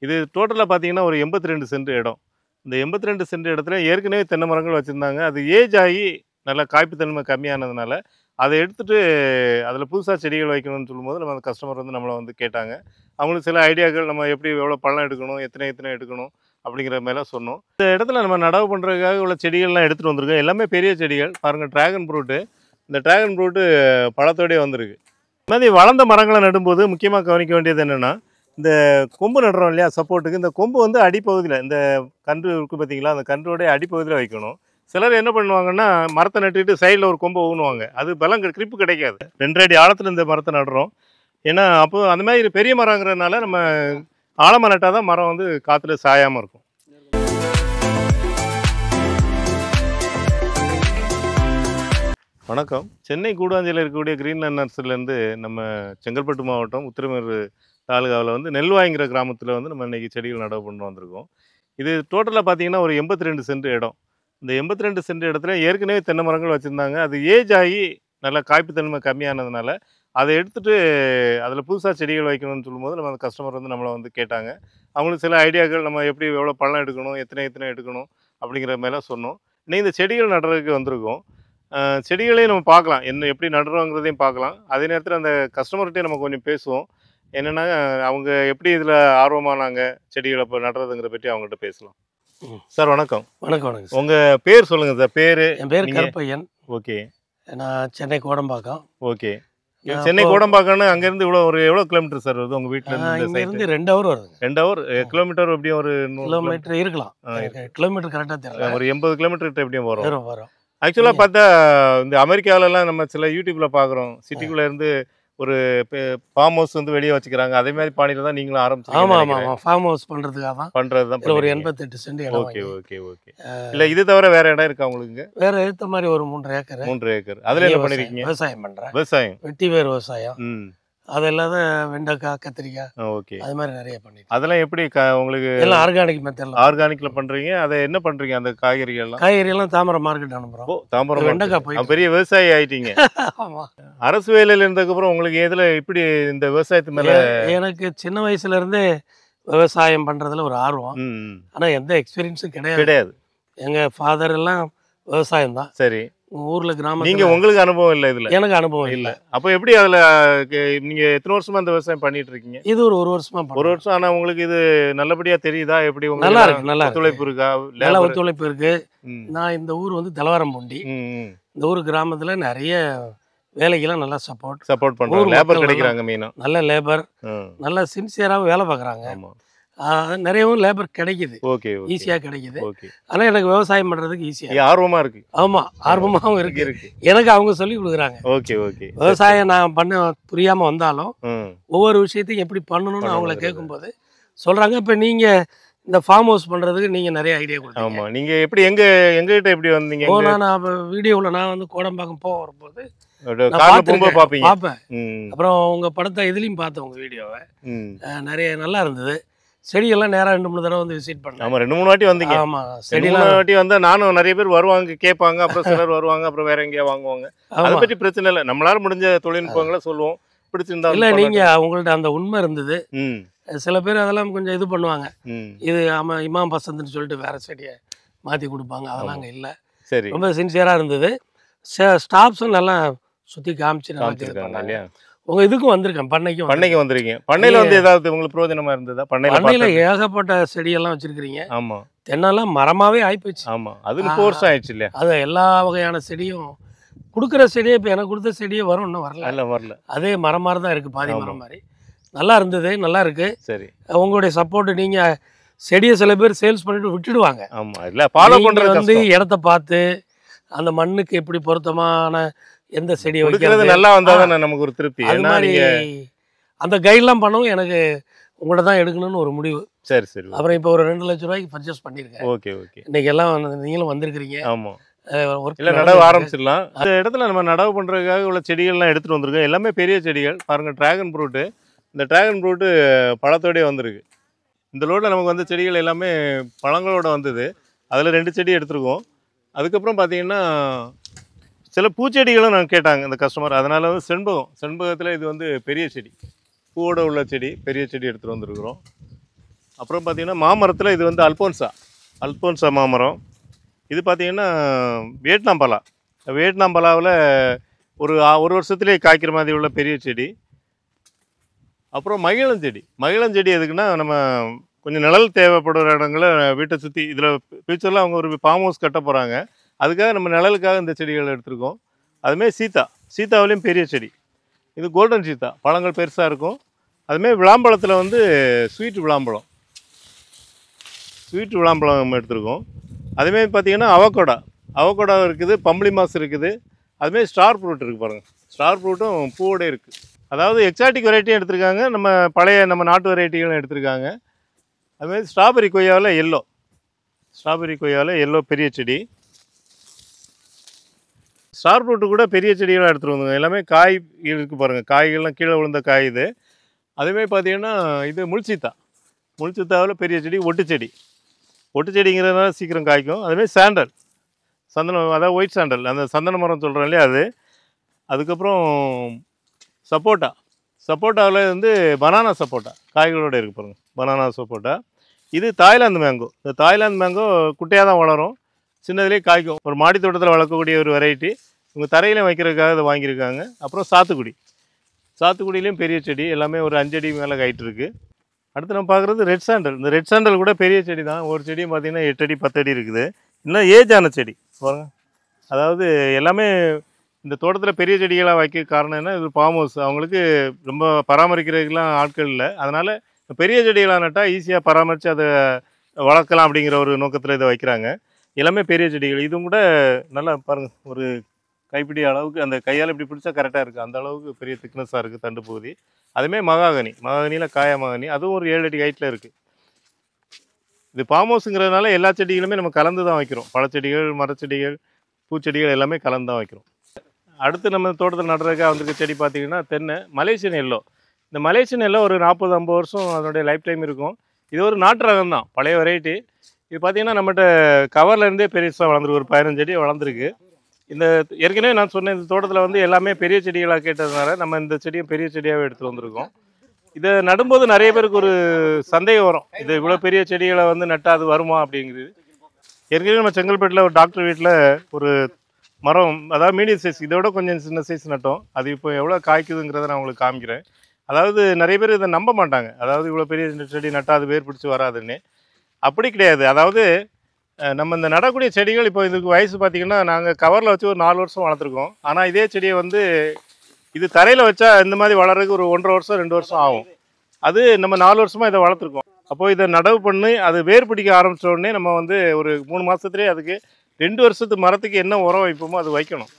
இது டோட்டலாக பார்த்தீங்கன்னா ஒரு 82 சென்ட் இடம். இந்த 82 சென்ட் இடத்துல ஏற்கனவே தென்னை மரங்கள் வச்சுருந்தாங்க. அது ஏஜ் ஆகி நல்லா காய்ப்புத்தன்மை கம்மியானதுனால, அதை எடுத்துட்டு அதில் புதுசாக செடிகள் வைக்கணும்னு சொல்லும்போது நம்ம அந்த கஸ்டமர் வந்து நம்மளை வந்து கேட்டாங்க. அவங்களுக்கு சில ஐடியாக்கள் நம்ம எப்படி எவ்வளோ பழம் எடுக்கணும், எத்தனை எடுக்கணும் அப்படிங்கிற மாதிரிலாம் சொன்னோம். இந்த இடத்துல நம்ம நடவு பண்ணுறதுக்காக உள்ள செடிகள்லாம் எடுத்துகிட்டு வந்திருக்கோம். எல்லாமே பெரிய செடிகள். பாருங்கள் ட்ராகன் ஃப்ரூட்டு. இந்த ட்ராகன் ஃப்ரூட்டு பழத்தோடயே வந்திருக்கு. இந்த மாதிரி வளர்ந்த மரங்களை நடும்போது முக்கியமாக கவனிக்க வேண்டியது என்னென்னா, இந்த கொம்பு நடுறோம் இல்லையா சப்போர்ட்டுக்கு, இந்த கொம்பு வந்து அடிப்பகுதியில் இந்த கன்று இருக்குது பார்த்தீங்களா, அந்த கன்றோடைய அடிப்பகுதியில் வைக்கணும். சிலர் என்ன பண்ணுவாங்கன்னா மரத்தை நட்டுட்டு சைடில் ஒரு கொம்பை ஊனுவாங்க. அது பலம் கிரிப்பு கிடைக்காது. 2 அடி ஆழத்தில் இந்த மரத்தை நடுறோம். ஏன்னா அப்போ அந்த மாதிரி பெரிய மரங்கிறதுனால நம்ம ஆழமாக நட்டால் தான் மரம் வந்து காற்றுல சாயாமல் இருக்கும். வணக்கம். சென்னை கூடாஞ்சியில் இருக்கக்கூடிய கிரீன்லேண்ட் நர்சரிலேருந்து நம்ம செங்கல்பட்டு மாவட்டம் உத்திரமேரூர் தாலுகாவில் வந்து நெல்வாய்ங்கிற கிராமத்தில் வந்து நம்ம இன்றைக்கி செடிகள் நடவு பண்ணி வந்திருக்கோம். இது டோட்டலாக பார்த்தீங்கன்னா ஒரு 82 சென்ட் இடம். இந்த 82 சென்ட் இடத்துல ஏற்கனவே தென்னை மரங்கள் வச்சுருந்தாங்க. அது ஏஜ் ஆகி நல்லா காய்ப்புத்தன்மை கம்மியானதுனால, அதை எடுத்துகிட்டு அதில் புதுசாக செடிகள் வைக்கணும்னு சொல்லும்போது நம்ம அந்த கஸ்டமர் வந்து நம்மளை வந்து கேட்டாங்க. அவங்களுக்கு சில ஐடியாக்கள் நம்ம எப்படி எவ்வளோ பழம் எடுக்கணும், எத்தனை எடுக்கணும் அப்படிங்கிற மாதிரிலாம் சொன்னோம். இன்னைக்கு இந்த செடிகள் நடுறதுக்கு வந்திருக்கோம். செடிகளையும் நம்ம பார்க்கலாம், என்ன எப்படி நடுறோங்கிறதையும் பார்க்கலாம். அதே நேரத்தில் அந்த கஸ்டமர்கிட்டையும் நம்ம கொஞ்சம் பேசுவோம். என்னென்னா அவங்க எப்படி இதில் ஆர்வமானாங்க செடிகளை இப்போ நடுறதுங்கிற பற்றி அவங்கள்ட்ட பேசலாம். சார் வணக்கம். வணக்கம். உங்கள் பேர் சொல்லுங்கள் சார். பேர்? என் பேர் கருப்பையன். ஓகே. நான் சென்னை கோடம்பாக்கம். ஓகே. சென்னை கோடம்பாக்கம்னு அங்கேருந்து எவ்வளோ கிலோமீட்டர் சார் வருது உங்கள் வீட்டில் இருந்து 2 ஹவர் வருது. 2 ஹவர். கிலோமீட்டர் எப்படியும் ஒரு 100 கிலோமீட்டர் இருக்கலாம். கிலோமீட்டர் கரெக்டாக தெரியல. ஒரு 80 கிலோமீட்டர் எப்படியும் வரும். வரும். ஆக்சுவலாக பார்த்தா இந்த அமெரிக்காவிலலாம் நம்ம சில யூடியூப்பில் பார்க்குறோம், சிட்டிக்குள்ளே இருந்து ஒரு ஃபார்ம் ஹவுஸ் வந்து வெளியே வச்சுக்கிறாங்க. அதே மாதிரி பாணியில் தான் நீங்களும் ஆரம்பிச்சு? ஆமாம். ஃபார்ம் ஹவுஸ் பண்ணுறதுக்காக தான் பண்ணுறது ஒரு 88 சென்ட் இடம். ஓகே. இல்லை இது தவிர வேறு இடம் இருக்கா உங்களுக்கு? வேறு ஏற்ற மாதிரி ஒரு 3 ஏக்கர். 3 ஏக்கர். அதில் என்ன பண்ணியிருக்கீங்க? விவசாயம் பண்ணுறேன். விவசாயம், வெட்டி வேர் விவசாயம். அது இல்லாத வெண்டைக்காய், கத்திரிக்காய், ஓகே, அது மாதிரி நிறைய பண்ணிட்டு. அதெல்லாம் எப்படி உங்களுக்கு? எல்லாம் ஆர்கானிக் மெத்தட்ல. ஆர்கானிக்ல பண்றீங்க. அதை என்ன பண்றீங்க அந்த காய்கறியெல்லாம் தாம்பரம் மார்க்கெட் அனுப்புறோம். தாம்பரம் வெண்டைக்காய் போய் பெரிய விவசாயி ஆயிட்டீங்க. ஆமா. அரசு வேலையில இருந்ததுக்கு அப்புறம் உங்களுக்கு எதுல இப்படி இந்த விவசாயத்து மேல? எனக்கு சின்ன வயசுல இருந்தே விவசாயம் பண்றதுல ஒரு ஆர்வம். ஆனா எந்த எக்ஸ்பீரியன்ஸும் கிடையாது. எங்க ஃபாதர் எல்லாம் விவசாயம் தான். சரி. ஊர்ல கிராமம். நீங்க உங்களுக்கு அனுபவம் இல்லை இதுல? எனக்கு அனுபவம் இல்லை. அப்போ எப்படி அதுல நீங்க எத்தனை வருஷமா அந்த விவசாயம் பண்ணிட்டு இருக்கீங்க? இது ஒரு 1 வருஷமா. 1 வருஷம். ஆனா உங்களுக்கு இது நல்லபடியா தெரியுதா? எப்படி நல்லா இருக்கு. நல்லா ஒத்துழைப்பு இருக்கா? நல்ல ஒத்துழைப்பு இருக்கு. நான் இந்த ஊர் வந்து தலவாரம்பூண்டி. இந்த ஊர் கிராமத்துல நிறைய வேலைக்கெல்லாம் நல்லா சப்போர்ட் பண்றாங்க. லேபர் கிடைக்கிறாங்க. மீனா நல்ல லேபர், நல்லா சின்சியராகவும் வேலை பார்க்குறாங்க. நிறையவும் லேபர் கிடைக்குது. ஈஸியா கிடைக்குது. ஆனா எனக்கு விவசாயம் பண்றதுக்கு ஈஸியா ஆர்வமா இருக்கு. ஆமா, ஆர்வமாவும் இருக்கு. எனக்கு அவங்க சொல்லி கொடுக்குறாங்க. விவசாயம் நான் பண்ண புரியாம வந்தாலும் ஒவ்வொரு விஷயத்தையும் எப்படி பண்ணணும்னு அவங்கள கேட்கும்போது சொல்றாங்க. இப்ப நீங்க இந்த ஃபார்ம் ஹவுஸ் பண்றதுக்கு நீங்க நிறைய ஐடியா கொடுத்தீங்க. நீங்க எப்படி எங்ககிட்ட எப்படி வந்தீங்க? நான் வீடியோவில் நான் வந்து கோடம்பாக்கம் போக வரும்போது பார்ப்பேன். அப்புறம் உங்க படத்தை இதுலயும் பார்த்தேன், உங்க வீடியோவை. நிறைய நல்லா இருந்தது. செடியெல்லாம் நேராக 2-3 தடவை வந்து விசிட் பண்ணேன். ஆமாம், 2-3 வாட்டி வந்தீங்க. ஆமாம், 2-3 வாட்டி வந்தால் நானும் நிறைய பேர் வருவாங்க, கேட்பாங்க. அப்புறம் சிலர் வருவாங்க, அப்புறம் வேற எங்கேயா வாங்குவாங்க. அதை பற்றி பிரச்சனை இல்லை. நம்மளால முடிஞ்ச தொழில்நுட்பங்களை சொல்லுவோம். பிடிச்சிருந்தா இல்லை, நீங்க உங்கள்ட்ட அந்த உண்மை இருந்தது. சில பேர் அதெல்லாம் கொஞ்சம் இது பண்ணுவாங்க. இது இமாம் பசந்த்னு சொல்லிட்டு வேற செடியை மாற்றி கொடுப்பாங்க. அதெல்லாம் அங்கே இல்லை. சரி, ரொம்ப சின்சியராக இருந்தது. ஸ்டாஃப்ஸும் நல்லா சுற்றி காமிச்சு நல்லா. உங்க இதுக்கும் வந்திருக்கேன், பண்ணைக்கு வந்திருக்கீங்க. பண்ணையில வந்து ஏதாவது உங்களுக்கு பிரயோஜனமா இருந்ததா? பண்ணையில ஏகப்பட்ட செடியெல்லாம் வச்சிருக்கீங்க. ஆமா, தென்னெல்லாம் மரமாவே ஆயிப்போச்சு. ஆமா, அது 30 வருஷம் ஆயிடுச்சு இல்லையா? அது எல்லா வகையான செடியும் கொடுக்குற செடியே இப்போ எனக்கு கொடுத்த செடியே வரும், இன்னும் வரல. அதே மரம் மாதிரி தான் இருக்கு, பாதி மரம் மாதிரி. நல்லா இருந்தது, நல்லா இருக்கு. சரி, உங்களுடைய சப்போர்ட். நீங்க செடியை சில பேர் சேல்ஸ் பண்ணிட்டு விட்டுடுவாங்க. ஆமா, இல்ல ஃபாலோ பண்றது வந்து இடத்த பார்த்து அந்த மண்ணுக்கு எப்படி பொருத்தமான எந்த செடியை வைக்கிறது நல்லா வந்தா தான் நமக்கு ஒரு திருப்தி. அது மாதிரி அந்த கைட்லாம் பண்ணவும் எனக்கு உங்கள்ட்ட தான் எடுக்கணும்னு ஒரு முடிவு. சரி. அப்புறம் இப்போ ஒரு 2 லட்சம் ரூபாய்க்கு பர்ச்சேஸ் பண்ணியிருக்கேன். ஓகே. இன்னைக்கு எல்லாம் நீங்களும் வந்திருக்கிறீங்க. ஆமா, இல்லை நடவு ஆரம்பிச்சிடலாம். இந்த இடத்துல நம்ம நடவு பண்ணுறதுக்காக உள்ள செடிகள்லாம் எடுத்துகிட்டு வந்திருக்கோம். எல்லாமே பெரிய செடிகள். பாருங்கள், ட்ராகன் ஃப்ரூட்டு. இந்த ட்ராகன் ஃப்ரூட்டு பழத்தோடய வந்திருக்கு. இந்த லோடில் நமக்கு வந்து செடிகள் எல்லாமே பழங்களோட வந்தது. அதில் 2 செடி எடுத்துருக்கோம். அதுக்கப்புறம் பார்த்தீங்கன்னா சில பூச்செடிகளும் நாங்கள் கேட்டாங்க இந்த கஸ்டமர். அதனால் வந்து செண்பகத்தில் இது வந்து பெரிய செடி, பூவோட உள்ள செடி, பெரிய செடி எடுத்துகிட்டு வந்துருக்குறோம். அப்புறம் பார்த்தீங்கன்னா மாமரத்தில் இது வந்து அல்போன்சா மாமரம். இது பார்த்தீங்கன்னா வியட்நாம் பலா. வியட்நாம் பலாவில் ஒரு வருஷத்துலேயே காய்க்கிற மாதிரி உள்ள பெரிய செடி. அப்புறம் மகிழஞ்செடி எதுக்குன்னா, நம்ம கொஞ்சம் நிழல் தேவைப்படுற இடங்கள வீட்டை சுற்றி இதில் ஃப்யூச்சரில் அவங்க ஒரு ஃபார்ம் ஹவுஸ் கட்ட போகிறாங்க. அதுக்காக நம்ம நிழலுக்காக இந்த செடிகள் எடுத்திருக்கோம். அதுமாரி சீத்தாவிலையும் பெரிய செடி. இது கோல்டன் சீத்தா, பழங்கள் பெருசாக இருக்கும். அதுமாரி விளாம்பழத்தில் வந்து ஸ்வீட் விளாம்பழம் எடுத்திருக்கோம். அதுமாரி பார்த்தீங்கன்னா அவகோடா இருக்குது, பம்பளி மாஸ் இருக்குது. அதுமாரி ஸ்டார் ஃப்ரூட் இருக்குது பாருங்கள். ஸ்டார் ஃப்ரூட்டும் பூவோட இருக்குது. அதாவது எக்ஸாட்டிக் வெரைட்டியும் எடுத்திருக்காங்க, நம்ம நாட்டு வெரைட்டிகளும் எடுத்திருக்காங்க. அதுமாதிரி ஸ்ட்ராபெரி கொய்யாவில் எல்லோ பெரிய செடி. ஸ்டார் ஃப்ரூட்டு கூட பெரிய செடிகளாக எடுத்துகிட்டு வந்தாங்க. எல்லாமே காய் இருக்குது பாருங்கள். காய்கள்லாம் கீழே விழுந்த காய் இது. அதுமாதிரி பார்த்தீங்கன்னா இது முள்சீத்தாவில் பெரிய செடி. ஒட்டு செடிங்கிறதுனால சீக்கிரம் காய்க்கும். அதுமாதிரி சந்தனம், அதாவது ஒயிட் சாண்டல், அந்த சந்தன மரம் சொல்கிறோம் இல்லையா அது. அதுக்கப்புறம் சப்போட்டாவில் வந்து பனானா சப்போட்டா காய்களோடு இருக்குது பாருங்கள். பனானா சப்போட்டா. இது தாய்லாந்து மேங்கோ. இந்த தாய்லாந்து மேங்கோ குட்டையாக தான் வளரும், சின்னதுலேயே காய்க்கும். ஒரு மாடி தோட்டத்தில் வளர்க்கக்கூடிய ஒரு வெரைட்டி. இவங்க தரையிலையும் வைக்கிறதுக்காக இதை வாங்கியிருக்காங்க. அப்புறம் சாத்துக்குடியிலையும் பெரிய செடி. எல்லாமே ஒரு 5 அடி மேலே ஹைட் இருக்குது. அடுத்து நம்ம பார்க்குறது ரெட் சாண்டல். இந்த ரெட் சாண்டல் கூட பெரிய செடி தான். ஒரு செடியும் பார்த்தீங்கன்னா 8 அடி 10 அடி இருக்குது. இன்னும் ஏஜ் ஆன செடி பாருங்க. அதாவது எல்லாமே இந்த தோட்டத்தில் பெரிய செடிகளாக வைக்க காரணம் என்ன, இது ஃபார்ம் ஹவுஸ். அவங்களுக்கு ரொம்ப பராமரிக்கிறதுக்கெலாம் ஆட்கள் இல்லை. அதனால் பெரிய செடிகளாக நட்டால் ஈஸியாக பராமரித்து அதை வளர்க்கலாம் அப்படிங்கிற ஒரு நோக்கத்தில் இதை வைக்கிறாங்க. எல்லாமே பெரிய செடிகள். இதுவும் கூட நல்லா பாருங்கள், ஒரு கைப்பிடி அளவுக்கு, அந்த கையால் இப்படி பிடிச்சா கரெக்டாக இருக்குது. அந்த அளவுக்கு பெரிய திக்னஸாக இருக்குது தண்டு பகுதி. அதுமாரி மகாகனியில் மகாகனி, அதுவும் ஒரு 7 அடி ஹைட்டில் இருக்குது. இது ஃபார்ம் ஹவுஸுங்கிறதுனால எல்லா செடிகளுமே நம்ம கலந்து தான் வைக்கிறோம். பழச்செடிகள், மரச்செடிகள், பூச்செடிகள் எல்லாமே கலந்து தான் வைக்கிறோம். அடுத்து நம்ம தோட்டத்தில் நடுறதுக்காக வந்திருக்க செடி பார்த்தீங்கன்னா தென்னை மலேசியன் எல்லோ. இந்த மலேசியன் எல்லோ ஒரு 40-50 வருஷம் அதனுடைய லைஃப் டைம் இருக்கும். இது ஒரு நாட்டு ரகம் தான், பழைய வெரைட்டி. இது பார்த்தீங்கன்னா நம்மகிட்ட கவர்லேருந்தே பெருசாக வளர்ந்துருக்கு. ஒரு 15 அடி வளர்ந்துருக்கு. இந்த ஏற்கனவே நான் சொன்னேன், இந்த தோட்டத்தில் வந்து எல்லாமே பெரிய செடிகளாக கேட்டதுனால நம்ம இந்த செடியை பெரிய செடியாகவே எடுத்துகிட்டு வந்திருக்கோம். இதை நடும்போது நிறைய பேருக்கு ஒரு சந்தேகம் வரும், இது இவ்வளோ பெரிய செடிகளை வந்து நட்டால் அது வருமா அப்படிங்கிறது. ஏற்கனவே நம்ம செங்கல்பேட்டில் ஒரு டாக்டர் வீட்டில் ஒரு மரம், அதாவது மீடியம் சைஸ், இதோட கொஞ்சம் சின்ன சைஸ் நட்டோம். அது இப்போ எவ்வளோ காய்க்குதுங்கிறத நான் உங்களுக்கு காமிக்கிறேன். அதாவது நிறைய பேர் இதை நம்ப மாட்டாங்க, அதாவது இவ்வளோ பெரிய செடி நட்டால் அது வேர் பிடிச்சி வராதுன்னு. அப்படி கிடையாது. அதாவது நம்ம இந்த நடக்கூடிய செடிகள், இப்போ இதுக்கு வயசு பார்த்திங்கன்னா நாங்கள் கவரில் வச்சு ஒரு 4 வருஷம் வளர்த்துருக்கோம். ஆனால் இதே செடியை வந்து இது தரையில் வச்சா இந்த மாதிரி வளர்றதுக்கு ஒரு 1.5 வருஷம் 2 வருஷம் ஆகும். அது நம்ம 4 வருஷமாக இதை வளர்த்துருக்கோம். அப்போது இதை நடவு பண்ணி அது வேர் பிடிக்க ஆரம்பித்த உடனே நம்ம வந்து ஒரு 3 மாதத்துலேயே அதுக்கு 2 வருஷத்து மரத்துக்கு என்ன உரம் வைப்போமோ அது வைக்கணும்.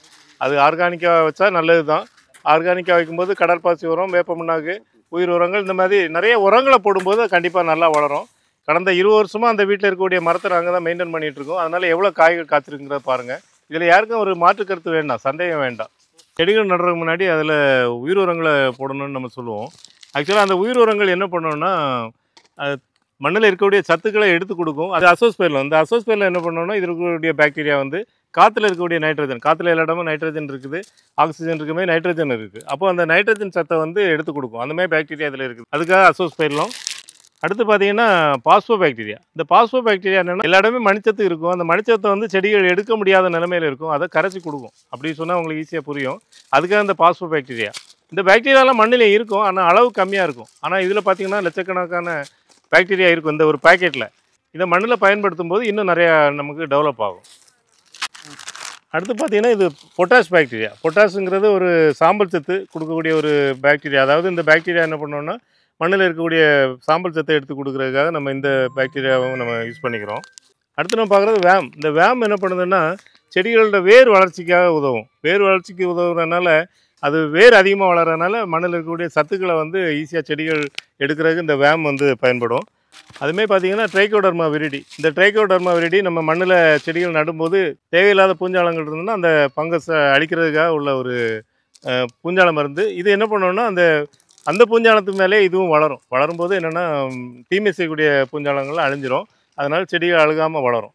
அது ஆர்கானிக்காக வச்சா நல்லது தான். ஆர்கானிக்காக வைக்கும்போது கடற்பாசி உரம், வேப்ப முன்னாக்கு, உயிர் உரங்கள், இந்த மாதிரி நிறைய உரங்களை போடும்போது கண்டிப்பாக நல்லா வளரும். கடந்த 20 வருஷமாக அந்த வீட்டில் இருக்கக்கூடிய மரத்தை நாங்கள் தான் மெயின்டைன் பண்ணிகிட்ருக்கோம். அதனால் எவ்வளோ காய்கள் காய்ச்சிருக்குங்கிறத பாருங்கள். இதில் யாருக்கும் ஒரு மாற்று கருத்து வேண்டாம், சந்தேகம் வேண்டாம். செடிகள் நடுறதுக்கு முன்னாடி அதில் உயிர் உரங்களை போடணும்னு நம்ம சொல்லுவோம். ஆக்சுவலாக அந்த உயிர் உரங்கள் என்ன பண்ணோன்னா, மண்ணில் இருக்கக்கூடிய சத்துக்களை எடுத்து கொடுக்கும். அது அசோஸ்பெர்லம். அந்த அசோஸ்பெர்லம் என்ன பண்ணோன்னா, இதில் இருக்கக்கூடிய பாக்டீரியா வந்து காற்றுல இருக்கக்கூடிய நைட்ரஜன், காற்றுல எல்லா இடமும் நைட்ரஜன் இருக்குது, ஆக்சிஜன் இருக்குமே, நைட்ரஜன் இருக்குது. அப்போ அந்த நைட்ரஜன் சத்தை வந்து எடுத்து கொடுக்கும். அந்தமாதிரி பாக்டீரியா இதில் இருக்குது. அதுக்காக அசோஸ்பெர்லம். அடுத்து பார்த்தீங்கன்னா பாஸ்போ பாக்டீரியா. இந்த பாஸ்போ பாக்டீரியா என்னென்னா, எல்லா இடமே மணிச்சத்து இருக்கும். அந்த மணிச்சத்தை வந்து செடிகள் எடுக்க முடியாத நிலைமையில் இருக்கும். அதை கரைச்சி கொடுக்கும். அப்படி சொன்னால் உங்களுக்கு ஈஸியாக புரியும். அதுக்காக இந்த பாஸ்போ பாக்டீரியா. இந்த பாக்டீரியாலாம் மண்ணில் இருக்கும், ஆனால் அளவு கம்மியாக இருக்கும். ஆனால் இதில் பார்த்தீங்கன்னா லட்சக்கணக்கான பாக்டீரியா இருக்கும் இந்த ஒரு பேக்கெட்டில். இதை மண்ணில் பயன்படுத்தும் போது இன்னும் நிறையா நமக்கு டெவலப் ஆகும். அடுத்து பார்த்தீங்கன்னா இது பொட்டாஷ் பாக்டீரியா. பொட்டாஷுங்கிறது ஒரு சாம்பல் சத்து கொடுக்கக்கூடிய ஒரு பாக்டீரியா. அதாவது இந்த பாக்டீரியா என்ன பண்ணோன்னா, மண்ணில் இருக்கக்கூடிய சாம்பல் சத்தை எடுத்து கொடுக்குறதுக்காக நம்ம இந்த பாக்டீரியாவும் நம்ம யூஸ் பண்ணிக்கிறோம். அடுத்து நம்ம பார்க்குறது வேம். இந்த வேம் என்ன பண்ணுதுன்னா, செடிகளோட வேர் வளர்ச்சிக்காக உதவும். வேர் வளர்ச்சிக்கு உதவுறதுனால, அது வேர் அதிகமாக வளர்கிறதுனால மண்ணில் இருக்கக்கூடிய சத்துக்களை வந்து ஈஸியாக செடிகள் எடுக்கிறதுக்கு இந்த வேம் வந்து பயன்படும். அதுமாதிரி பார்த்தீங்கன்னா ட்ரைகோடர்மா விரிடி. இந்த ட்ரைகோடர்மா விரிடி நம்ம மண்ணில் செடிகள் நடும்போது தேவையில்லாத பூஞ்சாலங்கள் இருந்ததுன்னா அந்த ஃபங்கஸை அழிக்கிறதுக்காக உள்ள ஒரு பூஞ்சால மருந்து. இது என்ன பண்ணோன்னா, அந்த பூஞ்சாலத்துக்கு மேலே இதுவும் வளரும்போது என்னென்னா தீமை செய்யக்கூடிய பூஞ்சாலங்கள்லாம் அழிஞ்சிரும். அதனால் செடிகள் அழுகாமல் வளரும்.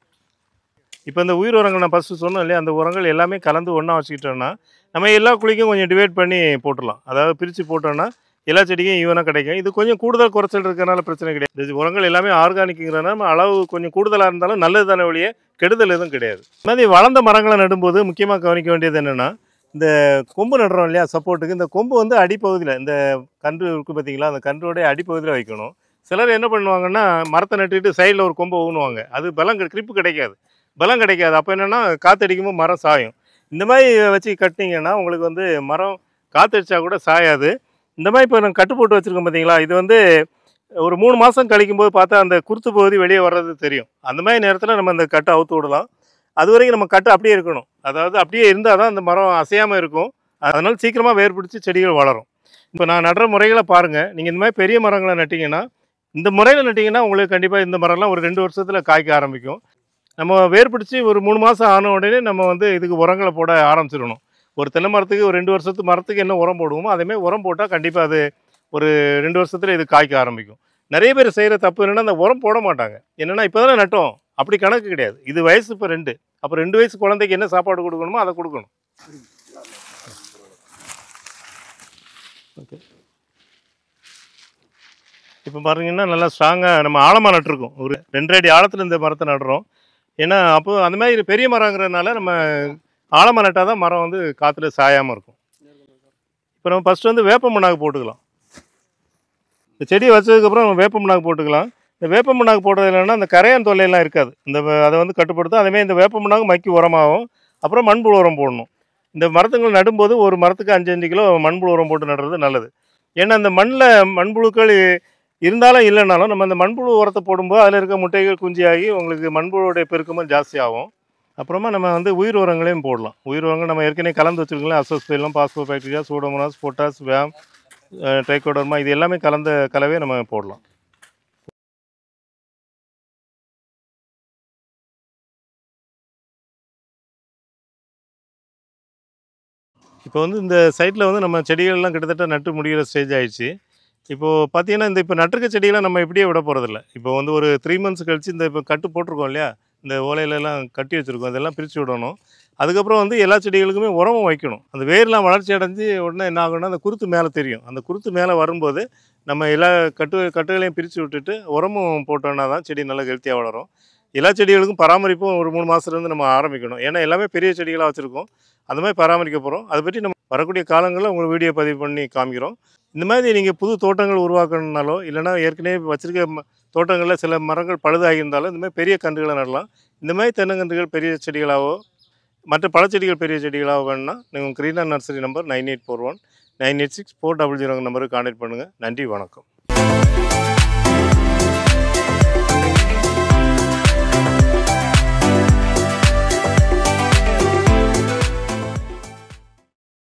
இப்போ இந்த உயிர் உரங்கள் நான் ஃபஸ்ட்டு சொன்னோம் இல்லையா, அந்த உரங்கள் எல்லாமே கலந்து ஒன்றா வச்சுக்கிட்டோன்னா நம்ம எல்லா குழிக்கும் கொஞ்சம் டிவைட் பண்ணி போட்டுடலாம். அதாவது பிரித்து போட்டோன்னா எல்லா செடிக்கும் ஈவனாக கிடைக்கும். இது கொஞ்சம் கூடுதல் குறைச்சல் இருக்கிறனால பிரச்சனை கிடையாது. இது உரங்கள் எல்லாமே ஆர்கானிக்குங்கிறனால நம்ம அளவு கொஞ்சம் கூடுதலாக இருந்தாலும் நல்லது தானே ஒழிய கெடுதல் எதுவும் கிடையாது. இந்த மாதிரி வளர்ந்த மரங்களை நடும்போது முக்கியமாக கவனிக்க வேண்டியது என்னென்னா, இந்த கொம்பு நடுறோம் இல்லையா சப்போர்ட்டுக்கு, இந்த கொம்பு வந்து அடிப்பகுதியில் இந்த கன்று இருக்குது பார்த்தீங்களா, அந்த கன்றுடைய அடிப்பகுதியில் வைக்கணும். சிலர் என்ன பண்ணுவாங்கன்னா மரத்தை நட்டுட்டு சைடில் ஒரு கொம்பை ஊனுவாங்க. அது கிரிப்பு கிடைக்காது, பலம் கிடைக்காது. அப்போ என்னென்னா காற்றடிக்கும்போது மரம் சாயும். இந்த மாதிரி வச்சு கட்டினீங்கன்னா உங்களுக்கு வந்து மரம் காற்றடிச்சா கூட சாயாது. இந்த மாதிரி இப்போ நாங்கள் கட்டு போட்டு வச்சுருக்கோம் பார்த்தீங்களா, இது வந்து ஒரு 3 மாதம் கழிக்கும்போது பார்த்தா அந்த குருத்து பகுதி வெளியே வர்றது தெரியும். அந்த மாதிரி நேரத்தில் நம்ம அந்த கட்டை அவுத்து விடலாம். அது வரைக்கும் நம்ம கட்டு அப்படியே இருக்கணும். அதாவது அப்படியே இருந்தால் தான் அந்த மரம் அசையாமல் இருக்கும். அதனால் சீக்கிரமாக வேர் பிடிச்சி செடிகள் வளரும். இப்போ நான் நடுற முறைகளை பாருங்கள். நீங்கள் இந்த மாதிரி பெரிய மரங்களை நட்டிங்கன்னா, இந்த முறையில் நட்டிங்கன்னா உங்களுக்கு கண்டிப்பாக இந்த மரம்லாம் ஒரு 2 வருஷத்தில் காய்க்க ஆரம்பிக்கும். நம்ம வேர் பிடிச்சி ஒரு 3 மாதம் ஆன உடனே நம்ம வந்து இதுக்கு உரங்களை போட ஆரம்பிச்சிடணும். ஒரு தென்னை மரத்துக்கு ஒரு 2 வருஷத்து மரத்துக்கு என்ன உரம் போடுவோமோ அதேமாதிரி உரம் போட்டால் கண்டிப்பாக அது ஒரு 2 வருஷத்தில் இது காய்க்க ஆரம்பிக்கும். நிறைய பேர் செய்கிற தப்பு என்னென்னா அந்த உரம் போட மாட்டாங்க. என்னென்னா இப்போ தானே நட்டோம், அப்படி கணக்கு கிடையாது. இது வயசு இப்போ 2, அப்போ 2 வயசு குழந்தைக்கு என்ன சாப்பாடு கொடுக்கணுமோ அதை கொடுக்கணும். ஓகே, இப்போ பாருங்கன்னா நல்லா ஸ்ட்ராங்காக நம்ம ஆழமாக நட்டுருக்கோம். ஒரு 2 அடி ஆழத்தில் இந்த மரத்தை நடுறோம். ஏன்னா அப்போ அந்த மாதிரி பெரிய மரங்கிறதுனால நம்ம ஆழமாக நட்டால் தான் மரம் வந்து காற்றுல சாயாமல் இருக்கும். இப்போ நம்ம ஃபஸ்ட்டு வந்து வேப்ப மண்ணாக்கு போட்டுக்கலாம். இந்த செடியை வச்சதுக்கப்புறம் நம்ம வேப்ப மண்ணாக்கு போட்டுக்கலாம். இந்த வேப்ப மண்ணாக்கு போடுறது இல்லைன்னா அந்த கரையான் தொல்லையெல்லாம் இருக்காது. அதை வந்து கட்டுப்படுத்தும். அதேமாதிரி இந்த வேப்ப மண்ணாக்கு மக்கி உரமாகும். அப்புறம் மண்புழு உரம் போடணும். இந்த மரத்துங்களை நடும்போது ஒரு மரத்துக்கு 5 கிலோ மண்புழு உரம் போட்டு நடுறது நல்லது. ஏன்னா அந்த மண்ணில் மண்புழுக்கள் இருந்தாலும் இல்லைனாலும் நம்ம அந்த மண்புழு உரத்தை போடும்போது அதில் இருக்க முட்டைகள் குஞ்சியாகி உங்களுக்கு மண்புழுடைய பெருக்கமும் ஜாஸ்தியாகும். அப்புறமா நம்ம வந்து உயிர் உரங்களையும் போடலாம். உயிர் உரங்கள் நம்ம ஏற்கனவே கலந்து வச்சுருக்கலாம். அசோஸ்பைலம், பாஸ்போபாக்டீரியா, சூடோமோனாஸ், பொட்டாஸ், வேம், ட்ரைகோடர்மா, இது எல்லாமே கலந்த கலவையை நம்ம போடலாம். இப்போ வந்து இந்த சைட்டில் வந்து நம்ம செடிகள்லாம் கிட்டத்தட்ட நட்டு முடிகிற ஸ்டேஜ் ஆயிடுச்சு. இப்போது பார்த்தீங்கன்னா இப்போ நட்டுருக்க செடியெல்லாம் நம்ம இப்படியே விட போகிறதில்ல. இப்போ வந்து ஒரு 3 மந்த்ஸ் கழிச்சு இப்போ கட்டு போட்டிருக்கோம் இல்லையா, இந்த ஓலையிலலாம் கட்டி வச்சுருக்கோம், அதெல்லாம் பிரித்து விடணும். அதுக்கப்புறம் வந்து எல்லா செடிகளுக்குமே உரமும் வைக்கணும். அந்த வேர்லாம் வளர்ச்சி அடைஞ்சு உடனே என்ன ஆகும்னா அந்த குருத்து மேலே தெரியும். அந்த குருத்து மேலே வரும்போது நம்ம எல்லா கட்டுகளையும் பிரித்து விட்டுட்டு உரமும் போட்டோன்னா தான் செடி நல்லா ஹெல்த்தியாக வளரும். எல்லா செடிகளுக்கும் பராமரிப்பும் ஒரு 3 மாதத்துலேருந்து நம்ம ஆரம்பிக்கணும். ஏன்னா எல்லாமே பெரிய செடிகளாக வச்சுருக்கோம். அந்த மாதிரி பராமரிக்க போகிறோம். அதை பற்றி நம்ம வரக்கூடிய காலங்களில் உங்களுக்கு வீடியோ பதிவு பண்ணி காமிக்கிறோம். இந்த மாதிரி நீங்கள் புது தோட்டங்கள் உருவாக்கணுன்னாலோ இல்லைனா ஏற்கனவே வச்சுருக்க தோட்டங்களில் சில மரங்கள் பழுதாகியிருந்தாலும் இந்த மாதிரி பெரிய கன்றுகளை நடலாம். இந்த மாதிரி தென்னங்கன்றுகள் பெரிய செடிகளாகவோ மற்ற பழச்செடிகள் பெரிய செடிகளாக வேணும்னா நீங்கள் கிரீனா நர்சரி நம்பர் 9841 986 400 நம்பருக்கு கான்டாக்ட் பண்ணுங்கள். நன்றி, வணக்கம்.